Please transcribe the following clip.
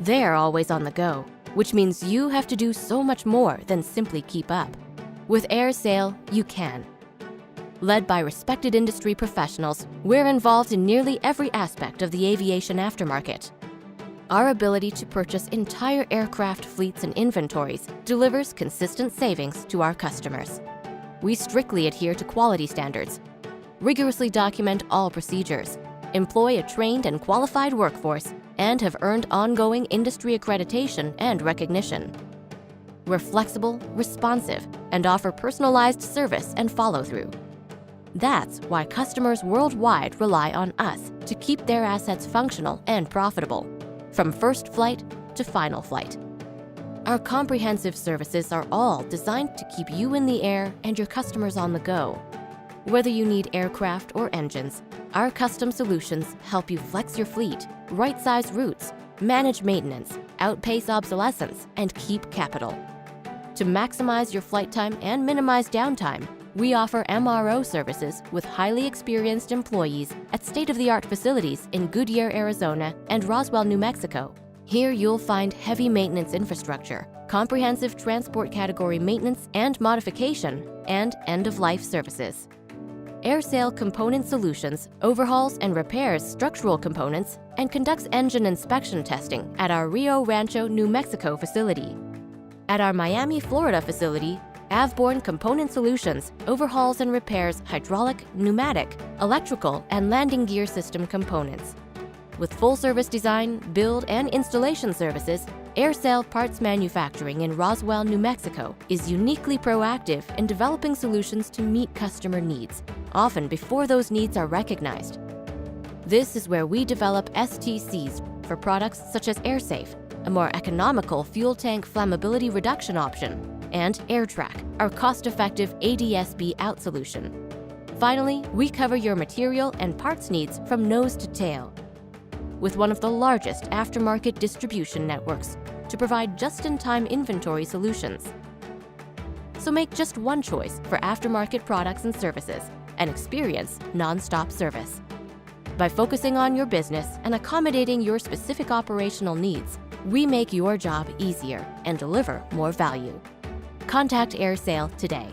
They're always on the go, which means you have to do so much more than simply keep up. With AerSale, you can. Led by respected industry professionals, we're involved in nearly every aspect of the aviation aftermarket. Our ability to purchase entire aircraft fleets and inventories delivers consistent savings to our customers. We strictly adhere to quality standards, rigorously document all procedures, employ a trained and qualified workforce, and have earned ongoing industry accreditation and recognition. We're flexible, responsive, and offer personalized service and follow-through. That's why customers worldwide rely on us to keep their assets functional and profitable, from first flight to final flight. Our comprehensive services are all designed to keep you in the air and your customers on the go. Whether you need aircraft or engines, our custom solutions help you flex your fleet, right-size routes, manage maintenance, outpace obsolescence, and keep capital. To maximize your flight time and minimize downtime, we offer MRO services with highly experienced employees at state-of-the-art facilities in Goodyear, Arizona and Roswell, New Mexico. Here you'll find heavy maintenance infrastructure, comprehensive transport category maintenance and modification, and end-of-life services. AerSale Component Solutions overhauls and repairs structural components and conducts engine inspection testing at our Rio Rancho, New Mexico facility. At our Miami, Florida facility, Avborne Component Solutions overhauls and repairs hydraulic, pneumatic, electrical, and landing gear system components. With full-service design, build, and installation services, AerSale Parts Manufacturing in Roswell, New Mexico is uniquely proactive in developing solutions to meet customer needs, often before those needs are recognized. This is where we develop STCs for products such as AirSafe, a more economical fuel tank flammability reduction option, and AirTrack, our cost-effective ADS-B out solution. Finally, we cover your material and parts needs from nose to tail, with one of the largest aftermarket distribution networks to provide just-in-time inventory solutions. So make just one choice for aftermarket products and services and experience non-stop service. By focusing on your business and accommodating your specific operational needs, we make your job easier and deliver more value. Contact AerSale today.